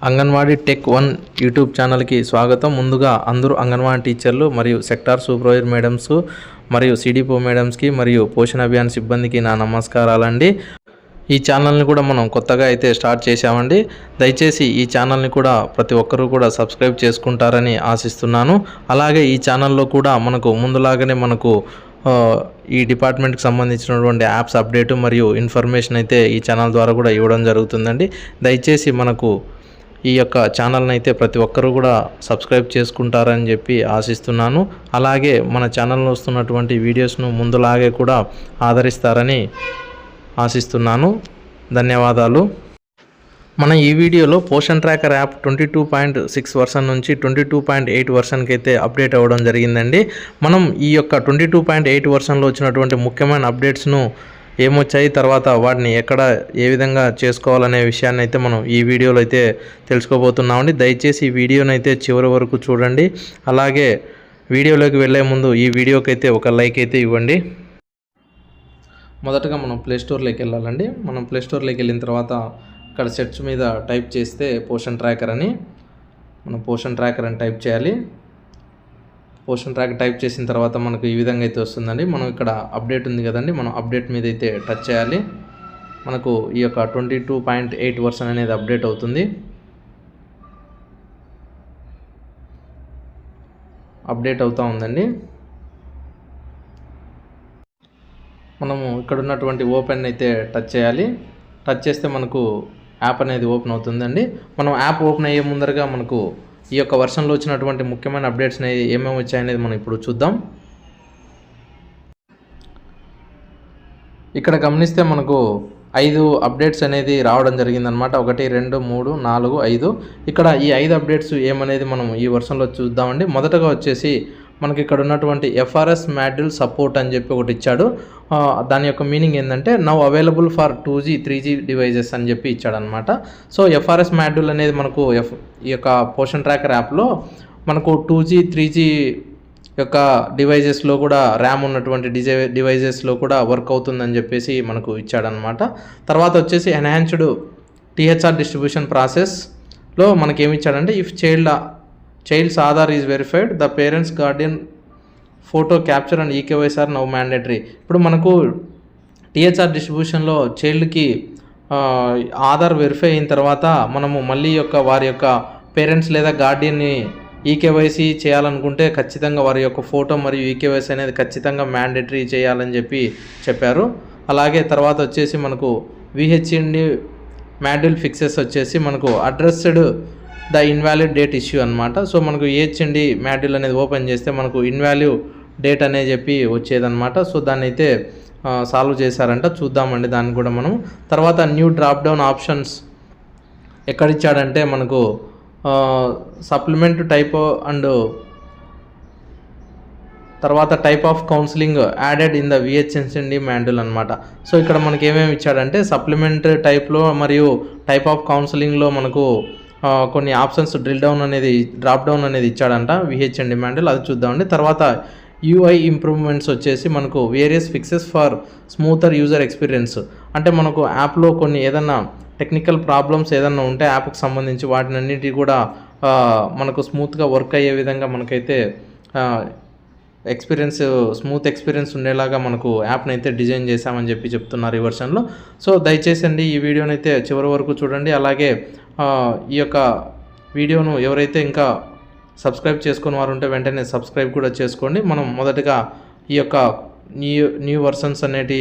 Anganwadi tech 1 YouTube ఛానల్కి స్వాగతం. ముందుగా అందరూ అంగన్వాడీ టీచర్లు మరియు సెక్టార్ సూపర్వైజర్ మేడమ్స్ మరియు సిడిపో మేడమ్స్కి మరియు పోషణ అభియాన్ సిబ్బందికి నా నమస్కారాలండి. ఈ ఛానల్ని కూడా మనం కొత్తగా అయితే స్టార్ట్ చేశామండి. దయచేసి ఈ ఛానల్ని కూడా ప్రతి ఒక్కరూ కూడా సబ్స్క్రైబ్ చేసుకుంటారని ఆశిస్తున్నాను. అలాగే ఈ ఛానల్లో కూడా మనకు ముందులాగానే ఈ డిపార్ట్మెంట్కి సంబంధించినటువంటి యాప్స్ అప్డేటు మరియు ఇన్ఫర్మేషన్ అయితే ఈ ఛానల్ ద్వారా కూడా ఇవ్వడం జరుగుతుందండి. దయచేసి మనకు ఈ యొక్క ఛానల్ని అయితే ప్రతి ఒక్కరూ కూడా సబ్స్క్రైబ్ చేసుకుంటారని చెప్పి ఆశిస్తున్నాను. అలాగే మన ఛానల్లో వస్తున్నటువంటి వీడియోస్ను ముందులాగే కూడా ఆదరిస్తారని ఆశిస్తున్నాను. ధన్యవాదాలు. మన ఈ వీడియోలో పోషన్ ట్రాకర్ యాప్ 22.6 వర్షన్ నుంచి 22.8 వర్షన్కి అయితే అప్డేట్ అవ్వడం జరిగిందండి. మనం ఈ యొక్క 22.8 వర్షన్లో వచ్చినటువంటి ముఖ్యమైన అప్డేట్స్ను ఏమొచ్చాయి, తర్వాత వాటిని ఎక్కడ ఏ విధంగా చేసుకోవాలనే విషయాన్ని అయితే మనం ఈ వీడియోలో అయితే తెలుసుకోబోతున్నామండి. దయచేసి ఈ వీడియోని అయితే చివరి వరకు చూడండి. అలాగే వీడియోలోకి వెళ్ళే ముందు ఈ వీడియోకి అయితే ఒక లైక్ అయితే ఇవ్వండి. మొదటగా మనం ప్లేస్టోర్లోకి వెళ్ళాలండి. మనం ప్లేస్టోర్లోకి వెళ్ళిన తర్వాత ఇక్కడ సెర్చ్ మీద టైప్ చేస్తే పోషన్ ట్రాకర్ అని టైప్ చేయాలి. పోషన్ ట్రాకర్ టైప్ చేసిన తర్వాత మనకు ఈ విధంగా అయితే వస్తుందండి. మనం ఇక్కడ అప్డేట్ ఉంది కదండి, మనం అప్డేట్ మీద అయితే టచ్ చేయాలి. మనకు ఈ యొక్క 22.8 వర్షన్ అనేది అప్డేట్ అవుతుంది. అప్డేట్ అవుతూ ఉందండి. మనము ఇక్కడ ఉన్నటువంటి ఓపెన్ అయితే టచ్ చేయాలి. టచ్ చేస్తే మనకు యాప్ అనేది ఓపెన్ అవుతుందండి. మనం యాప్ ఓపెన్ అయ్యే ముందరగా మనకు ఈ యొక్క వర్షన్లో వచ్చినటువంటి ముఖ్యమైన అప్డేట్స్ ఏమేమి వచ్చాయనేది మనం ఇప్పుడు చూద్దాం. ఇక్కడ గమనిస్తే మనకు 5 అప్డేట్స్ అనేది రావడం జరిగిందనమాట. 1 2 3 4 5. ఇక్కడ ఈ 5 అప్డేట్స్ ఏమనేది మనం ఈ వర్షన్లో చూద్దామండి. మొదటగా వచ్చేసి మనకి ఇక్కడ ఉన్నటువంటి ఎఫ్ఆర్ఎస్ మాడ్యూల్ సపోర్ట్ అని చెప్పి ఒకటి ఇచ్చాడు. దాని యొక్క మీనింగ్ ఏంటంటే now available for 2G 3G devices అని చెప్పి ఇచ్చాడనమాట. సో ఎఫ్ఆర్ఎస్ మాడ్యూల్ అనేది మనకు ఈ యొక్క పోషన్ ట్రాకర్ యాప్లో మనకు 2G 3G యొక్క డివైజెస్లో కూడా ర్యామ్ ఉన్నటువంటి డివైజెస్లో కూడా వర్క్ అవుతుందని చెప్పేసి మనకు ఇచ్చాడనమాట. తర్వాత వచ్చేసి ఎన్హాన్స్డ్ టీహెచ్ఆర్ డిస్ట్రిబ్యూషన్ ప్రాసెస్లో మనకేమి ఇచ్చాడంటే if child's Aadhaar is verified the parents guardian photo capture and eKYC are now mandatory. ఇప్పుడు మనకు టీహెచ్ఆర్ డిస్ట్రిబ్యూషన్లో చైల్డ్కి ఆధార్ వెరిఫై అయిన తర్వాత మనము మళ్ళీ వారి యొక్క పేరెంట్స్ లేదా గార్డియన్ని ఈకేవైసీ చేయాలనుకుంటే ఖచ్చితంగా వారి యొక్క ఫోటో మరియు ఈకేవైసీ అనేది ఖచ్చితంగా మ్యాండేటరీ చేయాలని చెప్పారు. అలాగే తర్వాత వచ్చేసి మనకు విహెచ్ఎండి మాడ్యూల్ ఫిక్సెస్ వచ్చేసి మనకు addressed the invalid date issue అనమాట. సో మనకు విహెచ్ఎండి మాడ్యూల్ అనేది ఓపెన్ చేస్తే మనకు ఇన్వాల్యూ డేట్ అనే చెప్పి వచ్చేదన్నమాట. సో దాన్ని అయితే సాల్వ్ చేశారంట. చూద్దామండి దాన్ని కూడా మనం. తర్వాత న్యూ డ్రాప్ డౌన్ ఆప్షన్స్ ఎక్కడిచ్చాడంటే మనకు సప్లిమెంట్ టైప్ అండ్ తర్వాత type of counselling added in the VHMD module అనమాట. సో ఇక్కడ మనకి ఏమేమి ఇచ్చాడంటే సప్లిమెంట్ టైప్లో మరియు టైప్ ఆఫ్ కౌన్సిలింగ్లో మనకు కొన్ని ఆప్షన్స్ డ్రాప్ డౌన్ అనేది ఇచ్చాడంట విహెచ్ఎండి మాడ్యూల్. అది చూద్దామండి. తర్వాత యూఐ ఇంప్రూవ్మెంట్స్ వచ్చేసి మనకు various fixes for smoother user experience. అంటే మనకు యాప్లో కొన్ని ఏదన్నా టెక్నికల్ ప్రాబ్లమ్స్ ఏదన్నా ఉంటే యాప్కి సంబంధించి వాటినన్నిటి కూడా మనకు స్మూత్గా వర్క్ అయ్యే విధంగా మనకైతే స్మూత్ ఎక్స్పీరియన్స్ ఉండేలాగా మనకు యాప్ని అయితే డిజైన్ చేశామని చెప్పి చెప్తున్నారు ఈ వర్షన్లో. సో దయచేసి అండి ఈ వీడియోని అయితే చివరి వరకు చూడండి. అలాగే ఈ యొక్క వీడియోను ఎవరైతే ఇంకా సబ్స్క్రైబ్ చేసుకుని వారు ఉంటే వెంటనే సబ్స్క్రైబ్ కూడా చేసుకోండి. మనం మొదటగా ఈ యొక్క న్యూ వర్షన్స్ అనేటి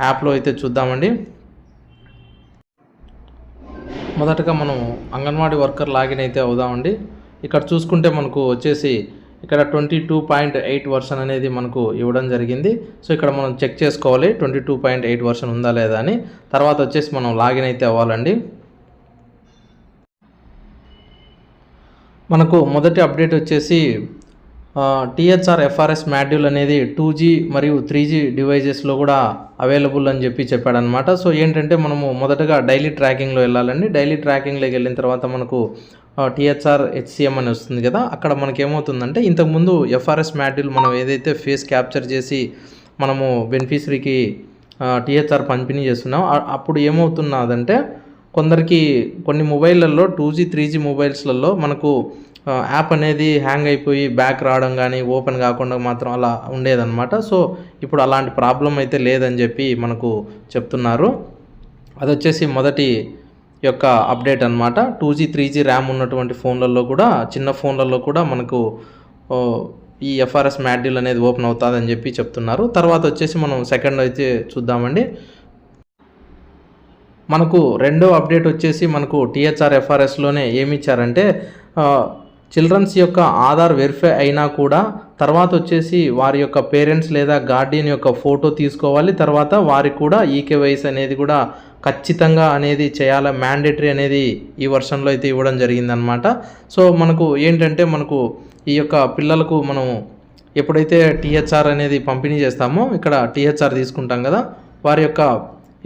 యాప్లో అయితే చూద్దామండి. మొదటగా మనం అంగన్వాడీ వర్కర్ లాగిన్ అయితే అవుదామండి. ఇక్కడ చూసుకుంటే మనకు వచ్చేసి ఇక్కడ 22.8 వర్షన్ అనేది మనకు ఇవ్వడం జరిగింది. సో ఇక్కడ మనం చెక్ చేసుకోవాలి 22.8 వర్షన్ ఉందా లేదా అని. తర్వాత వచ్చేసి మనం లాగిన్ అయితే అవ్వాలండి. మనకు మొదటి అప్డేట్ వచ్చేసి టీహెచ్ఆర్ ఎఫ్ఆర్ఎస్ మాడ్యూల్ అనేది 2G మరియు 3G డివైజెస్లో కూడా అవైలబుల్ అని చెప్పాడనమాట. సో ఏంటంటే మనము మొదటగా డైలీ ట్రాకింగ్లో వెళ్ళాలండి. డైలీ ట్రాకింగ్లోకి వెళ్ళిన తర్వాత మనకు టీహెచ్ఆర్ హెచ్సిఎం అని వస్తుంది కదా. అక్కడ మనకి ఏమవుతుందంటే ఇంతకుముందు ఎఫ్ఆర్ఎస్ మాడ్యూల్ మనం ఏదైతే ఫేస్ క్యాప్చర్ చేసి మనము బెనిఫిషరీకి టీహెచ్ఆర్ పంపిణీ చేస్తున్నాం అప్పుడు ఏమవుతున్నదంటే కొందరికి కొన్ని మొబైళ్ళల్లో 2G 3G మొబైల్స్లలో మనకు యాప్ అనేది హ్యాంగ్ అయిపోయి బ్యాక్ రావడం కానీ ఓపెన్ కాకుండా మాత్రం అలా ఉండేదన్నమాట. సో ఇప్పుడు అలాంటి ప్రాబ్లం అయితే లేదని చెప్పి మనకు చెప్తున్నారు. అది వచ్చేసి మొదటి యొక్క అప్డేట్ అనమాట. 2G 3G ర్యామ్ ఉన్నటువంటి ఫోన్లలో కూడా, చిన్న ఫోన్లలో కూడా మనకు ఈ FRS మాడ్యూల్ అనేది ఓపెన్ అవుతుందని చెప్పి చెప్తున్నారు. తర్వాత వచ్చేసి మనం సెకండ్ అయితే చూద్దామండి. మనకు రెండో అప్డేట్ వచ్చేసి మనకు THR FRSలోనే ఏమి ఇచ్చారంటే చిల్డ్రన్స్ యొక్క ఆధార్ వెరిఫై అయినా కూడా తర్వాత వచ్చేసి వారి యొక్క పేరెంట్స్ లేదా గార్డియన్ యొక్క ఫోటో తీసుకోవాలి. తర్వాత వారికి కూడా ఈకేవైసీ అనేది కూడా ఖచ్చితంగా అనేది చేయాలి, మ్యాండేటరీ అనేది ఈ వర్షన్లో అయితే ఇవ్వడం జరిగిందనమాట. సో మనకు ఏంటంటే మనకు ఈ యొక్క పిల్లలకు మనం ఎప్పుడైతే THR అనేది పంపిణీ చేస్తామో ఇక్కడ THR తీసుకుంటాం కదా, వారి యొక్క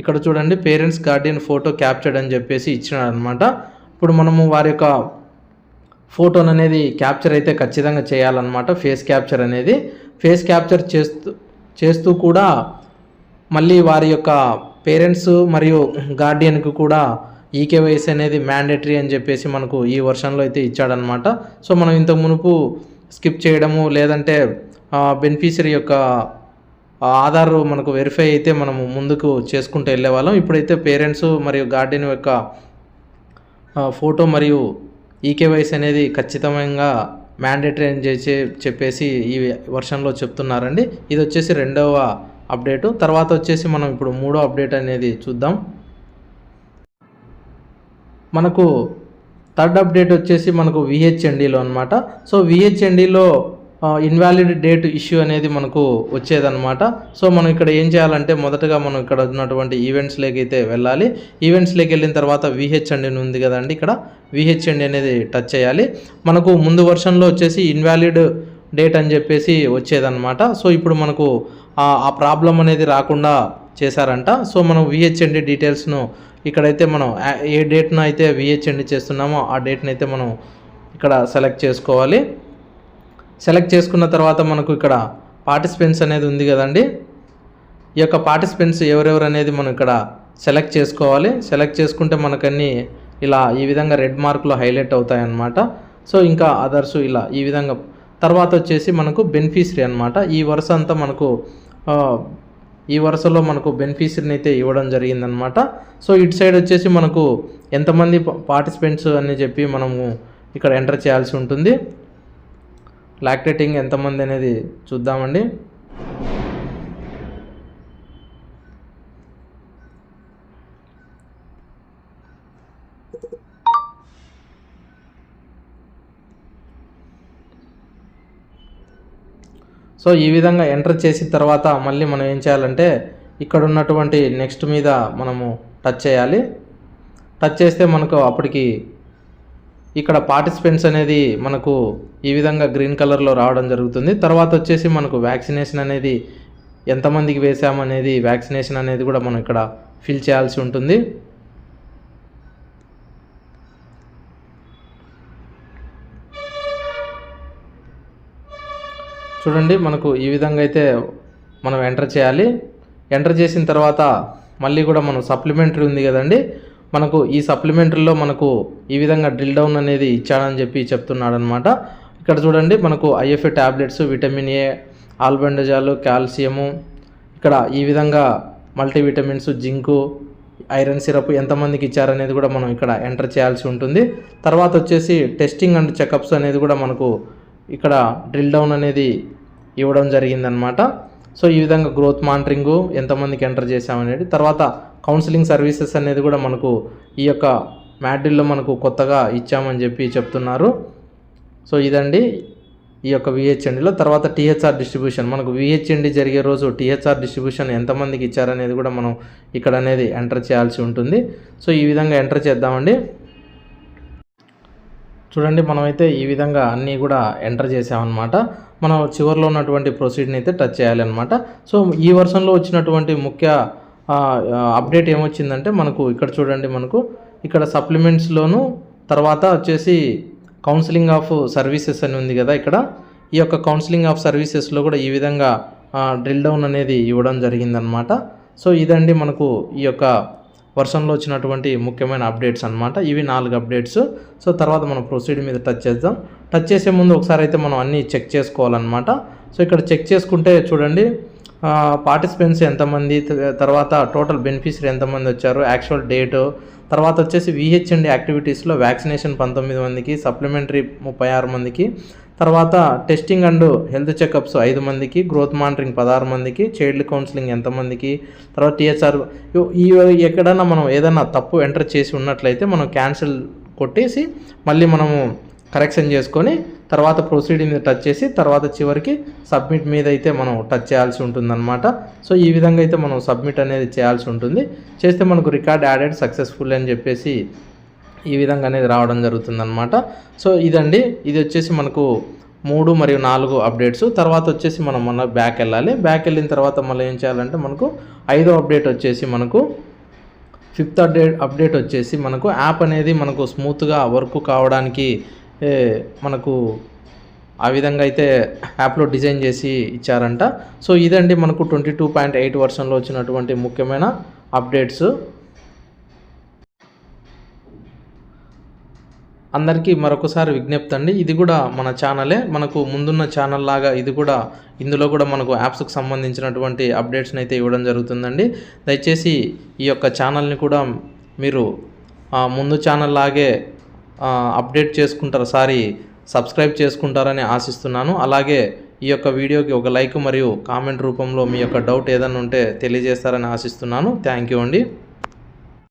ఇక్కడ చూడండి పేరెంట్స్ గార్డియన్ ఫోటో క్యాప్చర్డ్ అని చెప్పేసి ఇచ్చినాడు అనమాట. ఇప్పుడు మనము వారి యొక్క ఫోటోను అనేది క్యాప్చర్ అయితే ఖచ్చితంగా చేయాలన్నమాట. ఫేస్ క్యాప్చర్ అనేది ఫేస్ క్యాప్చర్ చేస్తూ కూడా మళ్ళీ వారి యొక్క పేరెంట్స్ మరియు గార్డియన్కి కూడా ఈకేవైసీ అనేది మ్యాండేటరీ అని చెప్పేసి మనకు ఈ వర్షన్లో అయితే ఇచ్చాడనమాట. సో మనం ఇంతకు మునుపు స్కిప్ చేయడము లేదంటే బెనిఫిషరీ యొక్క ఆధార్ మనకు వెరిఫై అయితే మనము ముందుకు చేసుకుంటూ వెళ్ళేవాళ్ళం. ఇప్పుడైతే పేరెంట్స్ మరియు గార్డియన్ యొక్క ఫోటో మరియు ఈకేవైసీ అనేది ఖచ్చితంగా మ్యాండేటరీ అని చెప్పేసి ఈ వర్షన్లో చెప్తున్నారండి. ఇది వచ్చేసి రెండవ అప్డేటు. తర్వాత వచ్చేసి మనం ఇప్పుడు మూడో అప్డేట్ అనేది చూద్దాం. మనకు థర్డ్ అప్డేట్ వచ్చేసి మనకు VHNDలో అనమాట. సో VHNDలో ఇన్వాలిడ్ డేట్ ఇష్యూ అనేది మనకు వచ్చేదన్నమాట. సో మనం ఇక్కడ ఏం చేయాలంటే మొదటగా మనం ఇక్కడ ఉన్నటువంటి ఈవెంట్స్లోకి అయితే వెళ్ళాలి. ఈవెంట్స్లోకి వెళ్ళిన తర్వాత VHND ఉంది కదండి, ఇక్కడ VHND అనేది టచ్ చేయాలి. మనకు ముందు వర్షన్లో వచ్చేసి ఇన్వాలిడ్ డేట్ అని చెప్పేసి వచ్చేదన్నమాట. సో ఇప్పుడు మనకు ఆ ప్రాబ్లం అనేది రాకుండా చేశారంట. సో మనం VHND డీటెయిల్స్ను ఇక్కడైతే మనం ఏ డేట్ను అయితే VHND చేస్తున్నామో ఆ డేట్ని అయితే మనం ఇక్కడ సెలెక్ట్ చేసుకోవాలి. సెలెక్ట్ చేసుకున్న తర్వాత మనకు ఇక్కడ పార్టిసిపెంట్స్ అనేది ఉంది కదండి, ఈ యొక్క పార్టిసిపెంట్స్ ఎవరెవరు అనేది మనం ఇక్కడ సెలెక్ట్ చేసుకోవాలి. సెలెక్ట్ చేసుకుంటే మనకన్నీ ఇలా ఈ విధంగా రెడ్ మార్కులో హైలైట్ అవుతాయి అన్నమాట. సో ఇంకా అదర్స్ ఇలా ఈ విధంగా. తర్వాత వచ్చేసి మనకు బెనిఫిషరీ అనమాట. ఈ వరుస అంతా మనకు ఈ వరుసలో మనకు బెనిఫిషరీని అయితే ఇవ్వడం జరిగిందనమాట. సో ఇటు సైడ్ వచ్చేసి మనకు ఎంతమంది పార్టిసిపెంట్స్ అని చెప్పి మనము ఇక్కడ ఎంటర్ చేయాల్సి ఉంటుంది. లాక్టేటింగ్ ఎంతమంది అనేది చూద్దామండి. సో ఈ విధంగా ఎంటర్ చేసిన తర్వాత మళ్ళీ మనం ఏం చేయాలంటే ఇక్కడ ఉన్నటువంటి నెక్స్ట్ మీద మనము టచ్ చేయాలి. టచ్ చేస్తే మనకు అప్పటికి ఇక్కడ పార్టిసిపెంట్స్ అనేది మనకు ఈ విధంగా గ్రీన్ కలర్లో రావడం జరుగుతుంది. తర్వాత వచ్చేసి మనకు వ్యాక్సినేషన్ అనేది ఎంతమందికి వేసామనేది వ్యాక్సినేషన్ అనేది కూడా మనం ఇక్కడ ఫిల్ చేయాల్సి ఉంటుంది. చూడండి మనకు ఈ విధంగా అయితే మనం ఎంటర్ చేయాలి. ఎంటర్ చేసిన తర్వాత మళ్ళీ కూడా మనం సప్లిమెంటరీ ఉంది కదండి, మనకు ఈ సప్లిమెంటరీలో మనకు ఈ విధంగా డ్రిల్ డౌన్ అనేది ఇచ్చాడని చెప్పి చెప్తున్నాడు అనమాట. ఇక్కడ చూడండి మనకు IFA ట్యాబ్లెట్స్, విటమిన్ A, ఆల్బెండజాలు, కాల్షియము, ఇక్కడ ఈ విధంగా మల్టీవిటమిన్స్, జింకు, ఐరన్ సిరప్ ఎంతమందికి ఇచ్చారనేది కూడా మనం ఇక్కడ ఎంటర్ చేయాల్సి ఉంటుంది. తర్వాత వచ్చేసి టెస్టింగ్ అండ్ చెకప్స్ అనేది కూడా మనకు ఇక్కడ డ్రిల్ డౌన్ అనేది ఇవ్వడం జరిగిందనమాట. సో ఈ విధంగా గ్రోత్ మానిటరింగు ఎంతమందికి ఎంటర్ చేసామనేది. తర్వాత కౌన్సిలింగ్ సర్వీసెస్ అనేది కూడా మనకు ఈ యొక్క మాడ్యూల్లో మనకు కొత్తగా ఇచ్చామని చెప్పి చెప్తున్నారు. సో ఇదండి ఈ యొక్క VHNDలో. తర్వాత THR డిస్ట్రిబ్యూషన్, మనకు VHND జరిగే రోజు THR డిస్ట్రిబ్యూషన్ ఎంతమందికి ఇచ్చారనేది కూడా మనం ఇక్కడ అనేది ఎంటర్ చేయాల్సి ఉంటుంది. సో ఈ విధంగా ఎంటర్ చేద్దామండి. చూడండి మనమైతే ఈ విధంగా అన్నీ కూడా ఎంటర్ చేసామన్నమాట. మనం చివరిలో ఉన్నటువంటి ప్రొసీడ్ని అయితే టచ్ చేయాలన్నమాట. సో ఈ వర్షన్లో వచ్చినటువంటి ముఖ్య అప్డేట్ ఏమొచ్చిందంటే మనకు ఇక్కడ చూడండి, మనకు ఇక్కడ సప్లిమెంట్స్లోను తర్వాత వచ్చేసి కౌన్సిలింగ్ ఆఫ్ సర్వీసెస్ అని ఉంది కదా, ఇక్కడ ఈ యొక్క కౌన్సిలింగ్ ఆఫ్ సర్వీసెస్లో కూడా ఈ విధంగా డ్రిల్ డౌన్ అనేది ఇవ్వడం జరిగిందనమాట. సో ఇదండి మనకు ఈ యొక్క వర్షన్లో వచ్చినటువంటి ముఖ్యమైన అప్డేట్స్ అనమాట. ఇవి 4 అప్డేట్స్. సో తర్వాత మనం ప్రొసీడ్ మీద టచ్ చేద్దాం. టచ్ చేసే ముందు ఒకసారి అయితే మనం అన్నీ చెక్ చేసుకోవాలన్నమాట. సో ఇక్కడ చెక్ చేసుకుంటే చూడండి, పార్టిసిపెంట్స్ ఎంతమంది, తర్వాత టోటల్ బెనిఫిషరీ ఎంతమంది వచ్చారు, యాక్చువల్ డేటు, తర్వాత వచ్చేసి విహెచ్ఎండి యాక్టివిటీస్లో వ్యాక్సినేషన్ 19 మందికి, సప్లిమెంటరీ 36 మందికి, తర్వాత టెస్టింగ్ అండ్ హెల్త్ చెకప్స్ 5 మందికి, గ్రోత్ మానిటరింగ్ 16 మందికి, చైల్డ్ కౌన్సిలింగ్ ఎంతమందికి, తర్వాత టీహెచ్ఆర్. ఈ ఎక్కడైనా మనం ఏదైనా తప్పు ఎంటర్ చేసి ఉన్నట్లయితే మనం క్యాన్సిల్ కొట్టేసి మళ్ళీ మనము కరెక్షన్ చేసుకొని తర్వాత ప్రొసీడ్ మీద టచ్ చేసి తర్వాత చివరికి సబ్మిట్ మీద అయితే మనం టచ్ చేయాల్సి ఉంటుందన్నమాట. సో ఈ విధంగా అయితే మనం సబ్మిట్ అనేది చేయాల్సి ఉంటుంది. చేస్తే మనకు రికార్డ్ యాడెడ్ సక్సెస్ఫుల్ అని చెప్పేసి ఈ విధంగా అనేది రావడం జరుగుతుందన్నమాట. సో ఇదండి, ఇది వచ్చేసి మనకు 3 మరియు 4 అప్డేట్స్. తర్వాత వచ్చేసి మనం మన బ్యాక్ వెళ్ళాలి. బ్యాక్ వెళ్ళిన తర్వాత మళ్ళీ ఏం చేయాలంటే మనకు 5వ అప్డేట్ వచ్చేసి మనకు 5th అప్డేట్ వచ్చేసి మనకు యాప్ అనేది మనకు స్మూత్గా వర్క్ కావడానికి మనకు ఆ విధంగా అయితే యాప్లో డిజైన్ చేసి ఇచ్చారంట. సో ఇదండి మనకు 22.8 వర్షన్లో వచ్చినటువంటి ముఖ్యమైన అప్డేట్స్. అందరికీ మరొకసారి విజ్ఞప్తి అండి, ఇది కూడా మన ఛానలే, మనకు ముందున్న ఛానల్ లాగా ఇది కూడా, ఇందులో కూడా మనకు యాప్స్కి సంబంధించినటువంటి అప్డేట్స్ని అయితే ఇవ్వడం జరుగుతుందండి. దయచేసి ఈ యొక్క ఛానల్ని కూడా మీరు ముందు ఛానల్ లాగే అప్డేట్ చేసుకుంటారు, సబ్స్క్రైబ్ చేసుకుంటారని ఆశిస్తున్నాను. అలాగే ఈ యొక్క వీడియోకి ఒక లైక్ మరియు కామెంట్ రూపంలో మీ యొక్క డౌట్ ఏదైనా ఉంటే తెలియజేస్తారని ఆశిస్తున్నాను. థ్యాంక్ యూ అండి.